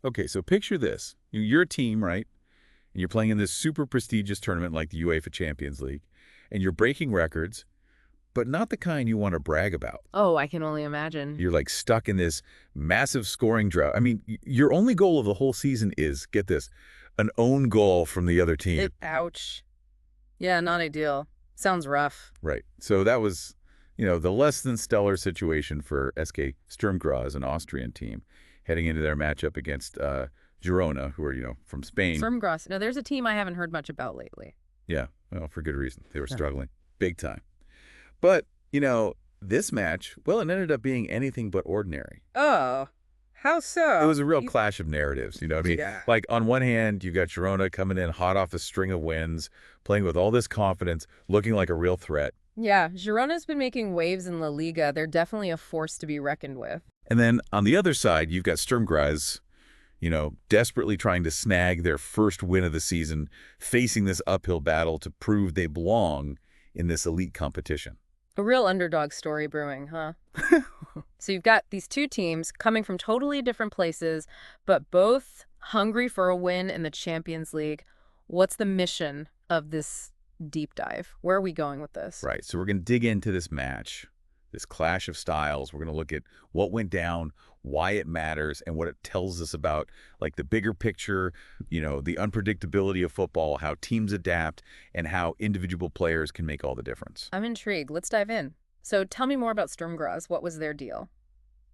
Okay, so picture this. You're a team, right? And you're playing in this super prestigious tournament like the UEFA Champions League, and you're breaking records, but not the kind you want to brag about. Oh, I can only imagine. You're like stuck in this massive scoring drought. I mean, your only goal of the whole season is, get this, an own goal from the other team. Ouch. Yeah, not ideal. Sounds rough. Right. So that was, the less than stellar situation for SK Sturm Graz, an Austrian team, heading into their matchup against Girona, who are, from Spain. Sturm Graz. Now, there's a team I haven't heard much about lately. Yeah, well, for good reason. They were struggling big time. But, this match, well, it ended up being anything but ordinary. Oh, how so? It was a real clash of narratives, you know what I mean? Yeah. Like, on one hand, you got Girona coming in hot off a string of wins, playing with all this confidence, looking like a real threat. Yeah, Girona's been making waves in La Liga. They're definitely a force to be reckoned with. And then on the other side, you've got Sturm Graz, desperately trying to snag their first win of the season, facing this uphill battle to prove they belong in this elite competition. A real underdog story brewing, huh? So you've got these two teams coming from totally different places, but both hungry for a win in the Champions League. What's the mission of this deep dive? Where are we going with this? Right, so we're going to dig into this match, this clash of styles. We're going to look at what went down, why it matters, and what it tells us about, like, the bigger picture, the unpredictability of football, how teams adapt, and how individual players can make all the difference. I'm intrigued. Let's dive in. So tell me more about Sturm Graz. What was their deal?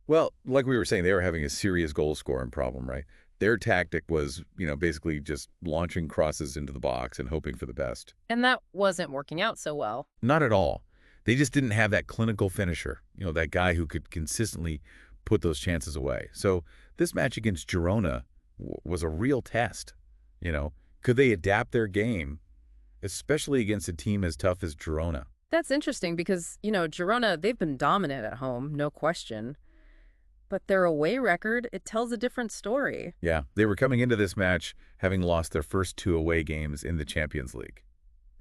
Well, like we were saying, they were having a serious goal scoring problem, right? Their tactic was, basically just launching crosses into the box and hoping for the best. And that wasn't working out so well. Not at all. They just didn't have that clinical finisher, that guy who could consistently put those chances away. So this match against Girona was a real test. Could they adapt their game, especially against a team as tough as Girona? That's interesting because, Girona, they've been dominant at home, no question. But their away record, it tells a different story. Yeah, they were coming into this match having lost their first 2 away games in the Champions League.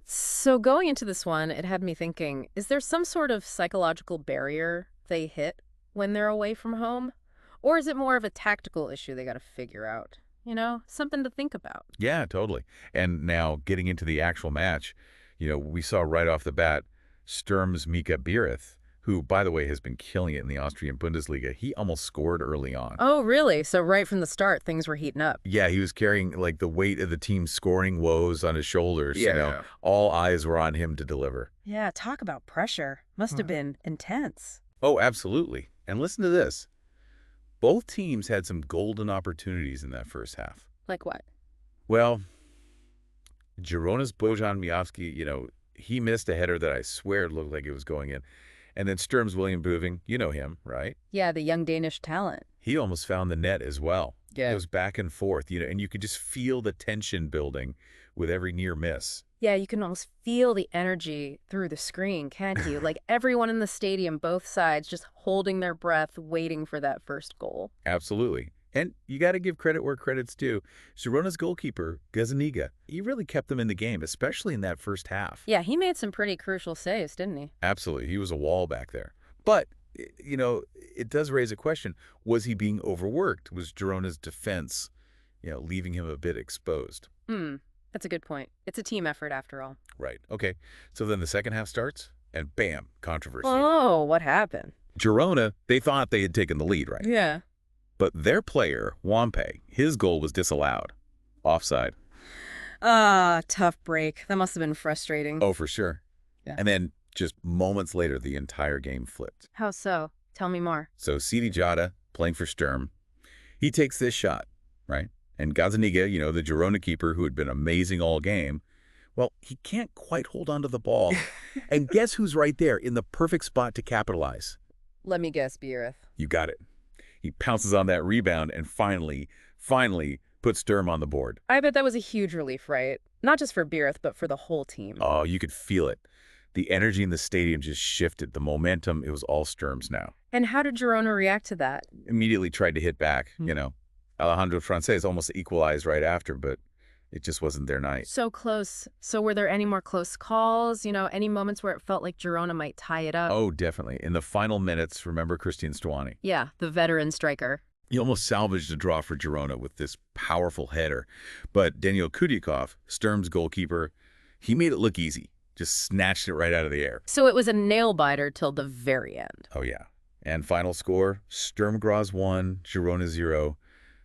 So going into this one, it had me thinking, is there some sort of psychological barrier they hit when they're away from home? Or is it more of a tactical issue they got to figure out? Something to think about. Yeah, totally. And now getting into the actual match, we saw right off the bat Sturm's Mika Biereth, who, by the way, has been killing it in the Austrian Bundesliga. He almost scored early on. Oh, really? So right from the start, things were heating up. Yeah, he was carrying, like, the weight of the team's scoring woes on his shoulders. Yeah. All eyes were on him to deliver. Yeah, talk about pressure. Must have been intense. Oh, absolutely. And listen to this. Both teams had some golden opportunities in that first half. Like what? Well, Girona's Bojan Miovski, he missed a header that I swear looked like it was going in. And then Sturm's William Böving, you know him, right? Yeah, the young Danish talent. He almost found the net as well. Yeah. It was back and forth, and you could just feel the tension building with every near miss. Yeah, you can almost feel the energy through the screen, can't you? Like everyone in the stadium, both sides, just holding their breath, waiting for that first goal. Absolutely. And you got to give credit where credit's due. Girona's goalkeeper, Gazzaniga, he really kept them in the game, especially in that first half. Yeah, he made some pretty crucial saves, didn't he? Absolutely. He was a wall back there. But, it does raise a question. Was he being overworked? Was Girona's defense, leaving him a bit exposed? That's a good point. It's a team effort after all. Right. Okay. So then the second half starts, and bam, controversy. Oh, what happened? Girona, they thought they had taken the lead, right? Yeah. But their player, Wampe, his goal was disallowed. Offside. Tough break. That must have been frustrating. Oh, for sure. Yeah. And then just moments later, the entire game flipped. How so? Tell me more. So Sidi Jada, playing for Sturm, he takes this shot, right? And Gazzaniga, the Girona keeper who had been amazing all game, well, he can't quite hold on to the ball. And guess who's right there in the perfect spot to capitalize? Let me guess, Biereth. You got it. He pounces on that rebound and finally puts Sturm on the board. I bet that was a huge relief, right? Not just for Biereth, but for the whole team. Oh, you could feel it. The energy in the stadium just shifted. The momentum, it was all Sturm's now. And how did Girona react to that? Immediately tried to hit back, Alejandro Francés almost equalized right after, but it just wasn't their night. So close. So were there any more close calls? Any moments where it felt like Girona might tie it up? Oh, definitely. In the final minutes, remember Christian Stuani? Yeah, the veteran striker. He almost salvaged a draw for Girona with this powerful header. But Daniel Kudyakov, Sturm's goalkeeper, he made it look easy. Just snatched it right out of the air. So it was a nail-biter till the very end. Oh, yeah. And final score, Sturm Graz 1, Girona 0.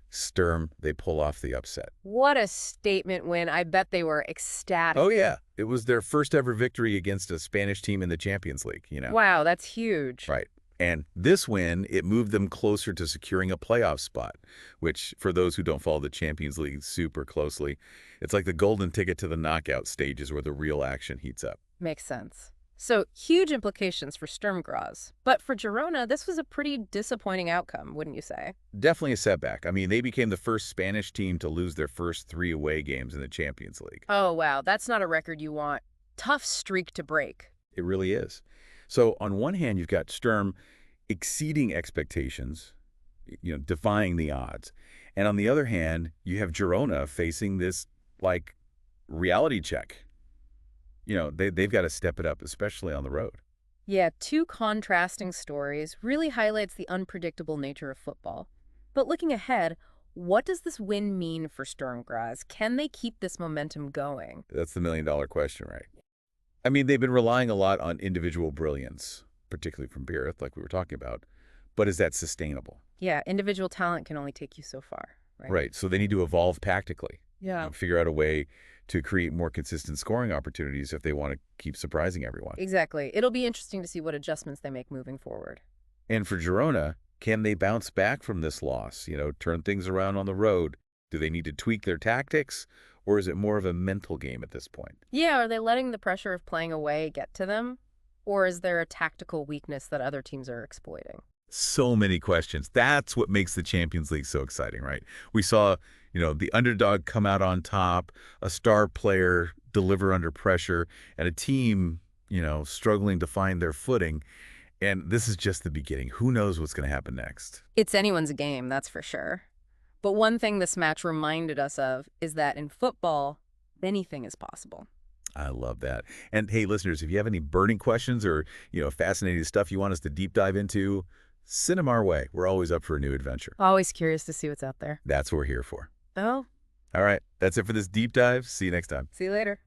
Sturm, they pull off the upset. What a statement win. I bet they were ecstatic. Oh, yeah. It was their first ever victory against a Spanish team in the Champions League, Wow, that's huge. Right. And this win, it moved them closer to securing a playoff spot, which, for those who don't follow the Champions League super closely, it's like the golden ticket to the knockout stages where the real action heats up. Makes sense. So, huge implications for Sturm Graz. But for Girona, this was a pretty disappointing outcome, wouldn't you say? Definitely a setback. I mean, they became the first Spanish team to lose their first 3 away games in the Champions League. Oh, wow. That's not a record you want. Tough streak to break. It really is. So on one hand, you've got Sturm exceeding expectations, defying the odds. And on the other hand, you have Girona facing this, reality check. They've got to step it up, especially on the road. Yeah, two contrasting stories really highlights the unpredictable nature of football. But looking ahead, what does this win mean for Sturm Graz? Can they keep this momentum going? That's the million-dollar question, right? I mean, they've been relying a lot on individual brilliance, particularly from Biereth, like we were talking about. But is that sustainable? Yeah, individual talent can only take you so far, right? Right. So they need to evolve tactically. Yeah. Figure out a way to create more consistent scoring opportunities if they want to keep surprising everyone. Exactly. It'll be interesting to see what adjustments they make moving forward. And for Girona, can they bounce back from this loss? Turn things around on the road? Do they need to tweak their tactics? Or is it more of a mental game at this point? Yeah, are they letting the pressure of playing away get to them? Or is there a tactical weakness that other teams are exploiting? So many questions. That's what makes the Champions League so exciting, right? We saw, the underdog come out on top, a star player deliver under pressure, and a team, struggling to find their footing. And this is just the beginning. Who knows what's going to happen next? It's anyone's game, that's for sure. But one thing this match reminded us of is that in football, anything is possible. I love that. And hey, listeners, if you have any burning questions or, fascinating stuff you want us to deep dive into, send them our way. We're always up for a new adventure. Always curious to see what's out there. That's what we're here for. Oh. All right. That's it for this deep dive. See you next time. See you later.